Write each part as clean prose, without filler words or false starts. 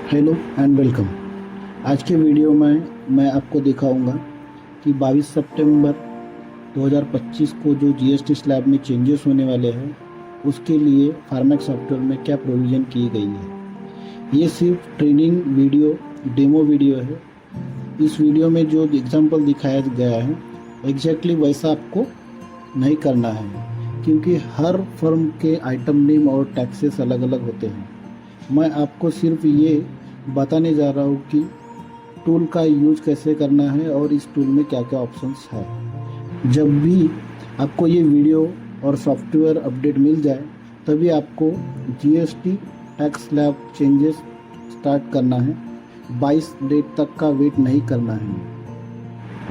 Hello and welcome. आज के video में मैं आपको दिखाऊंगा कि 22 सितंबर 2025 को जो जीएसटी स्लैब में चेंजेस होने वाले हैं उसके लिए फार्मेक्स सॉफ्टवेयर में क्या प्रोविज़न की गई है। ये सिर्फ ट्रेनिंग वीडियो डेमो वीडियो है। इस वीडियो में जो एग्जांपल दिखाया गया है एग्जैक्टली वैसा आपको नहीं करना है, क्योंकि हर फर्म के आइटम नेम और टैक्सेस अलग अलग होते हैं। मैं आपको सिर्फ ये बताने जा रहा हूँ कि टूल का यूज कैसे करना है और इस टूल में क्या क्या ऑप्शंस है। जब भी आपको ये वीडियो और सॉफ्टवेयर अपडेट मिल जाए तभी आपको GST tax slab changes start करना है। 22 डेट तक का वेट नहीं करना है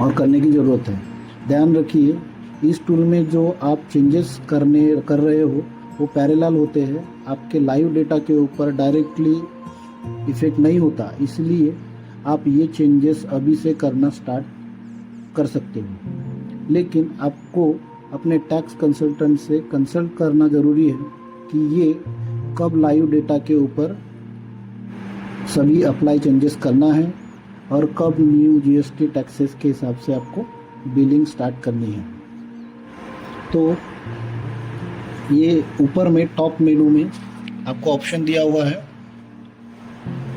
और करने की ज़रूरत है। ध्यान रखिए, इस टूल में जो आप चेंजेस कर रहे हो वो पैरेलल होते हैं, आपके लाइव डेटा के ऊपर डायरेक्टली इफ़ेक्ट नहीं होता। इसलिए आप ये चेंजेस अभी से करना स्टार्ट कर सकते हो, लेकिन आपको अपने टैक्स कंसल्टेंट से कंसल्ट करना ज़रूरी है कि ये कब लाइव डेटा के ऊपर सभी अप्लाई चेंजेस करना है और कब न्यू जीएसटी टैक्सेस के हिसाब से आपको बिलिंग स्टार्ट करनी है। तो ये ऊपर में टॉप मेनू में आपको ऑप्शन दिया हुआ है।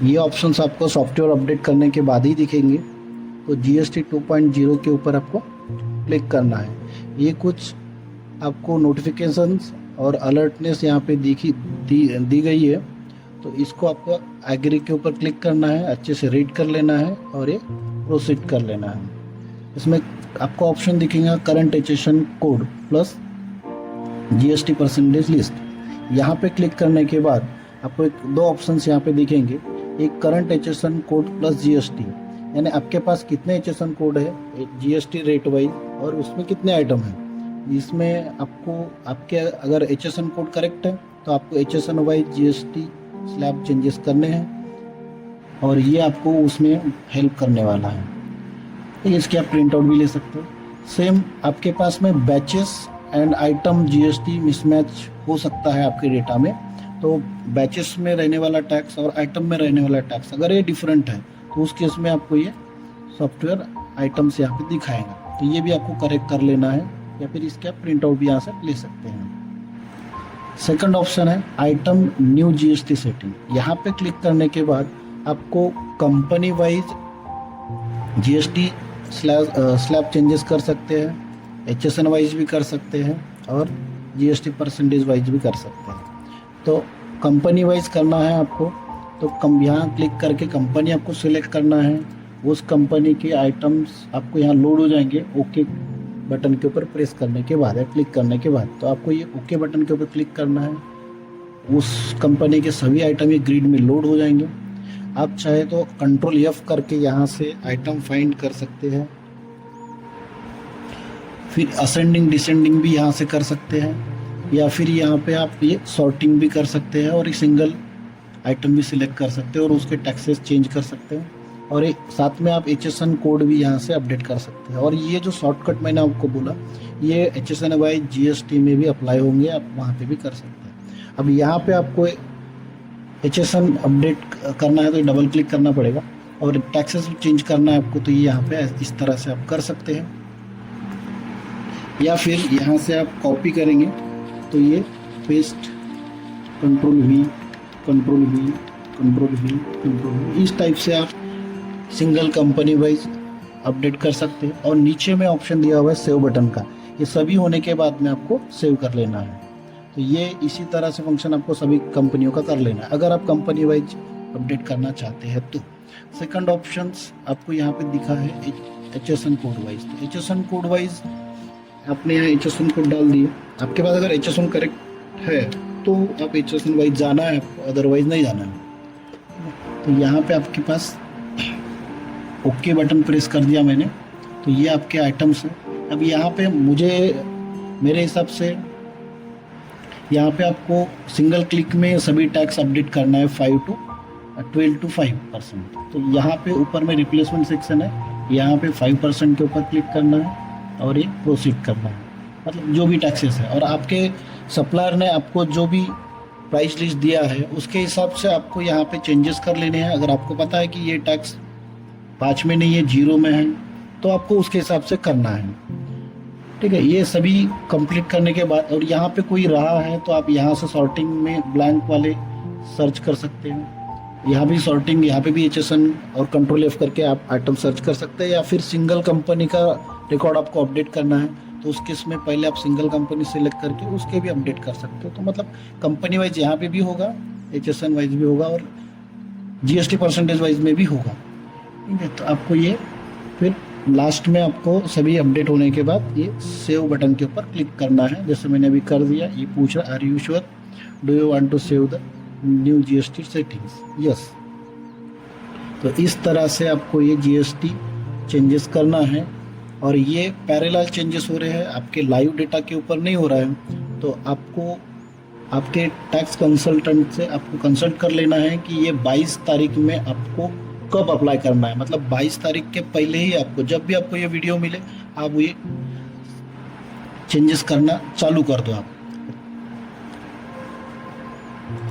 ये ऑप्शंस आपको सॉफ्टवेयर अपडेट करने के बाद ही दिखेंगे। तो जीएसटी 2.0 के ऊपर आपको क्लिक करना है। ये कुछ आपको नोटिफिकेशंस और अलर्टनेस यहाँ पे दी गई है। तो इसको आपको एग्री के ऊपर क्लिक करना है, अच्छे से रीड कर लेना है और ये प्रोसीड कर लेना है। इसमें आपको ऑप्शन दिखेगा current HSN code plus GST percentage list. यहाँ पे क्लिक करने के बाद आपको दो ऑप्शंस यहाँ पे दिखेंगे। एक current HSN code plus GST, यानी आपके पास कितने एचएसएन कोड है, एक जीएसटी रेट वाइज और उसमें कितने आइटम हैं। इसमें आपको आपके अगर एचएसएन कोड करेक्ट है तो आपको HSN wise GST slab changes करने हैं और ये आपको उसमें हेल्प करने वाला है। तो इसके आप प्रिंट आउट भी ले सकते हो। सेम आपके पास में batches and item GST mismatch हो सकता है आपके डेटा में। तो बैचेस में रहने वाला टैक्स और आइटम में रहने वाला टैक्स अगर ये डिफरेंट है तो उस केस में आपको ये सॉफ्टवेयर आइटम्स यहाँ पे दिखाएगा। तो ये भी आपको करेक्ट कर लेना है या फिर इसके आप प्रिंट आउट भी यहाँ से ले सकते हैं। सेकंड ऑप्शन है आइटम न्यू जीएसटी सेटिंग। यहाँ पे क्लिक करने के बाद आपको company wise GST slab changes कर सकते हैं, एचएसएन वाइज भी कर सकते हैं और जीएसटी परसेंटेज वाइज भी कर सकते हैं। तो कंपनी वाइज करना है आपको तो यहाँ क्लिक करके कंपनी आपको सिलेक्ट करना है। उस कंपनी के आइटम्स आपको यहाँ लोड हो जाएंगे ओके बटन के ऊपर प्रेस करने के बाद या क्लिक करने के बाद। तो आपको ये ओके बटन के ऊपर क्लिक करना है। उस कंपनी के सभी आइटम ये ग्रिड में लोड हो जाएंगे। आप चाहे तो कंट्रोल F करके यहाँ से आइटम फाइंड कर सकते हैं, फिर असेंडिंग डिसेंडिंग भी यहाँ से कर सकते हैं, या फिर यहाँ पे आप ये सॉर्टिंग भी कर सकते हैं और एक सिंगल आइटम भी सिलेक्ट कर सकते हैं और उसके टैक्सेस चेंज कर सकते हैं। और एक साथ में आप एचएसएन कोड भी यहाँ से अपडेट कर सकते हैं। और ये जो शॉर्टकट मैंने आपको बोला ये एचएसएन वाइज जीएसटी में भी अप्लाई होंगे, आप वहाँ पे भी कर सकते हैं। अब यहाँ पे आपको एचएसएन अपडेट करना है तो डबल क्लिक करना पड़ेगा और टैक्सेस चेंज करना है आपको तो ये यहाँ पे इस तरह से आप कर सकते हैं। या फिर यहाँ से आप कॉपी करेंगे तो ये pest control V control V control V control V इस टाइप से आप सिंगल कंपनी वाइज अपडेट कर सकते हैं। और नीचे में ऑप्शन दिया हुआ है सेव बटन का। ये सभी होने के बाद में आपको सेव कर लेना है। तो ये इसी तरह से फंक्शन आपको सभी कंपनियों का कर लेना है अगर आप कंपनी वाइज अपडेट करना चाहते हैं तो। सेकंड ऑप्शंस आपको यहाँ पे दिखा है एचएसएन कोड वाइज। तो एचएसएन कोड वाइज आपने यहाँ एचएसएन कोड डाल दिए। आपके पास अगर एचएसएन करेक्ट है तो आप एचएसएन वाइज जाना है आपको, अदरवाइज नहीं जाना है। तो यहाँ पे आपके पास ओके बटन प्रेस कर दिया मैंने। तो ये आपके आइटम्स हैं। अब यहाँ पे मेरे हिसाब से यहाँ पे आपको सिंगल क्लिक में सभी टैक्स अपडेट करना है 12 to 5%। तो यहाँ पे ऊपर में रिप्लेसमेंट सेक्शन है, यहाँ पे 5% के ऊपर क्लिक करना है और ये प्रोसीड करना है, मतलब जो भी टैक्सेस है। और आपके सप्लायर ने आपको जो भी प्राइस लिस्ट दिया है उसके हिसाब से आपको यहाँ पे चेंजेस कर लेने हैं। अगर आपको पता है कि ये टैक्स 5 में नहीं है 0 में है तो आपको उसके हिसाब से करना है। ठीक है, ये सभी कंप्लीट करने के बाद और यहाँ पे कोई रहा है तो आप यहाँ से सॉर्टिंग में ब्लैंक वाले सर्च कर सकते हैं। यहाँ भी सॉर्टिंग, यहाँ पे भी HSN और कंट्रोल F करके आप आइटम सर्च कर सकते हैं। या फिर सिंगल कंपनी का रिकॉर्ड आपको अपडेट करना है तो उस केस में पहले आप सिंगल कंपनी सेलेक्ट करके उसके भी अपडेट कर सकते हो। तो मतलब कंपनी वाइज यहाँ पे भी होगा, HSN वाइज भी होगा और GST परसेंटेज वाइज में भी होगा। ठीक है, तो आपको ये फिर लास्ट में आपको सभी अपडेट होने के बाद ये सेव बटन के ऊपर क्लिक करना है। जैसे मैंने अभी कर दिया, ये पूछ रहा are you sure, do you want to save the new GST settings, yes. तो इस तरह से आपको ये GST चेंजेस करना है और ये पैरेलल चेंजेस हो रहे हैं, आपके लाइव डेटा के ऊपर नहीं हो रहा है। तो आपको आपके टैक्स कंसल्टेंट से आपको कंसल्ट कर लेना है कि ये 22 तारीख में आपको कब अप्लाई करना है। मतलब 22 तारीख के पहले ही आपको, जब भी आपको ये वीडियो मिले आप ये चेंजेस करना चालू कर दो आप।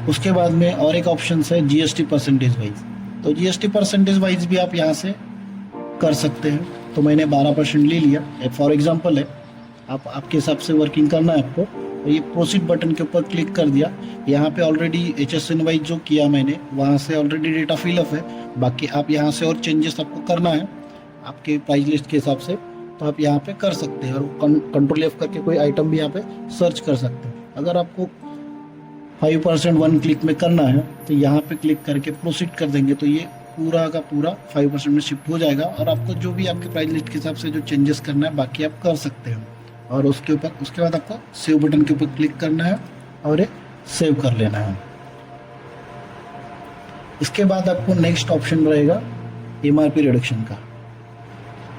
उसके बाद में और एक ऑप्शन है GST परसेंटेज वाइज। तो GST परसेंटेज वाइज भी आप यहाँ से कर सकते हैं। तो मैंने 12% ले लिया, फॉर एग्जांपल है, आप आपके हिसाब से वर्किंग करना है आपको। और ये प्रोसीड बटन के ऊपर क्लिक कर दिया। यहाँ पे ऑलरेडी HSN वाइज जो किया मैंने वहाँ से ऑलरेडी डेटा फिलअप है। बाकी आप यहाँ से और चेंजेस आपको करना है आपके प्राइस लिस्ट के हिसाब से तो आप यहाँ पे कर सकते हैं। और कंट्रोल F करके कोई आइटम भी यहाँ पे सर्च कर सकते हैं। अगर आपको 5% 1 क्लिक में करना है तो यहाँ पे क्लिक करके प्रोसीड कर देंगे तो ये पूरा का पूरा 5% में शिफ्ट हो जाएगा। और आपको जो भी आपके प्राइस लिस्ट के हिसाब से जो चेंजेस करना है बाकी आप कर सकते हैं। और उसके बाद आपको सेव बटन के ऊपर क्लिक करना है और ये सेव कर लेना है। इसके बाद आपको नेक्स्ट ऑप्शन रहेगा MRP रिडक्शन का।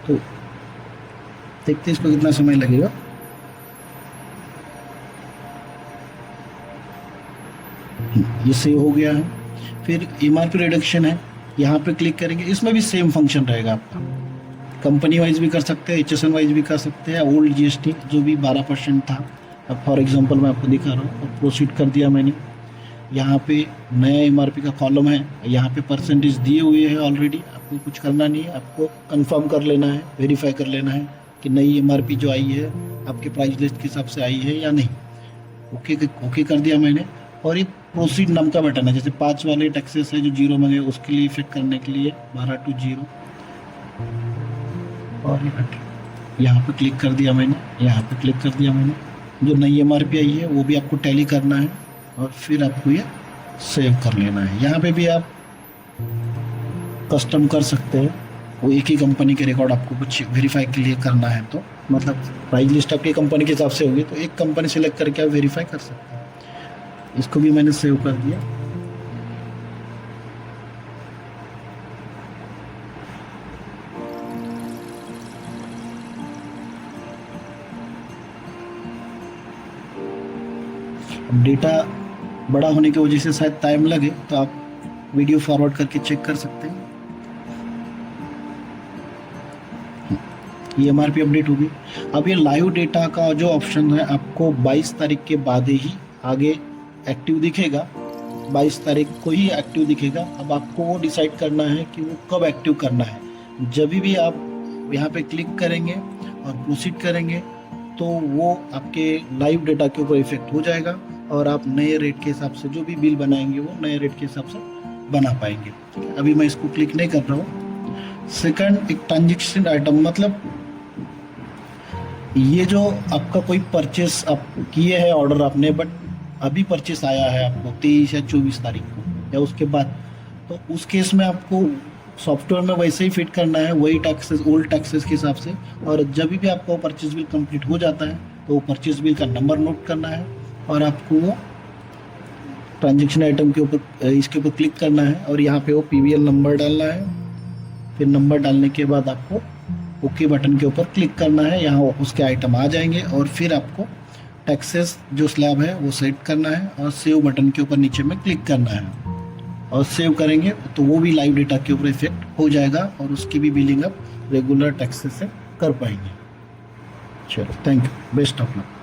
तो देखते हैं इसको कितना समय लगेगा। ये सेव हो गया है। फिर MRP रिडक्शन है, यहाँ पे क्लिक करेंगे। इसमें भी सेम फंक्शन रहेगा आपका, कंपनी वाइज भी कर सकते हैं, HSN वाइज भी कर सकते हैं। ओल्ड GST जो भी 12% था, अब फॉर एग्जांपल मैं आपको दिखा रहा हूँ। प्रोसीड कर दिया मैंने। यहाँ पे नया MRP का कॉलम है, यहाँ पे परसेंटेज दिए हुए हैं ऑलरेडी। आपको कुछ करना नहीं है, आपको कंफर्म कर लेना है, वेरीफाई कर लेना है कि नई MRP जो आई है आपके प्राइस लिस्ट के हिसाब से आई है या नहीं। ओके कर दिया मैंने। और ये प्रोसीड नाम का बटन है, जैसे 5 वाले टैक्सेस है जो 0 में गए उसके लिए इफेक्ट करने के लिए 12 to 0 और यहाँ पे क्लिक कर दिया मैंने। यहाँ पे क्लिक कर दिया मैंने। जो नई MRP आई है वो भी आपको टैली करना है और फिर आपको ये सेव कर लेना है। यहाँ पे भी आप कस्टम कर सकते हैं, वो एक ही कंपनी के रिकॉर्ड आपको कुछ वेरीफाई के लिए करना है तो मतलब प्राइस लिस्ट आपकी कंपनी के हिसाब से होगी तो एक कंपनी सेलेक्ट करके आप वेरीफाई कर सकते हैं। इसको भी मैंने सेव कर दिया। डेटा बड़ा होने की वजह से शायद टाइम लगे तो आप वीडियो फॉरवर्ड करके चेक कर सकते हैं। ये MRP अपडेट होगी। अब ये लाइव डेटा का जो ऑप्शन है आपको 22 तारीख के बाद ही आगे एक्टिव दिखेगा। 22 तारीख को ही एक्टिव दिखेगा। अब आपको वो डिसाइड करना है कि वो कब एक्टिव करना है। जब भी आप यहाँ पे क्लिक करेंगे और प्रोसीड करेंगे तो वो आपके लाइव डेटा के ऊपर इफेक्ट हो जाएगा और आप नए रेट के हिसाब से जो भी बिल बनाएंगे वो नए रेट के हिसाब से बना पाएंगे। अभी मैं इसको क्लिक नहीं कर रहा हूँ। सेकंड, एक ट्रांजेक्शन आइटम, मतलब ये जो आपका कोई परचेस आप किए हैं, ऑर्डर आपने, बट अभी परचेस आया है आपको 23 या 24 तारीख को या उसके बाद, तो उस केस में आपको सॉफ्टवेयर में वैसे ही फिट करना है वही टैक्सेस, ओल्ड टैक्सेस के हिसाब से। और जब भी आपका परचेस बिल कंप्लीट हो जाता है तो वो परचेस बिल का नंबर नोट करना है और आपको वो ट्रांजेक्शन आइटम के ऊपर इसके ऊपर क्लिक करना है और यहाँ पे वो PVL नंबर डालना है। फिर नंबर डालने के बाद आपको ओके बटन के ऊपर क्लिक करना है। यहाँ उसके आइटम आ जाएंगे और फिर आपको टैक्सेस जो स्लैब है वो सेट करना है और सेव बटन के ऊपर नीचे में क्लिक करना है और सेव करेंगे तो वो भी लाइव डेटा के ऊपर इफेक्ट हो जाएगा और उसकी भी बिलिंग आप रेगुलर टैक्सेस से कर पाएंगे। चलो, thank you, best of luck.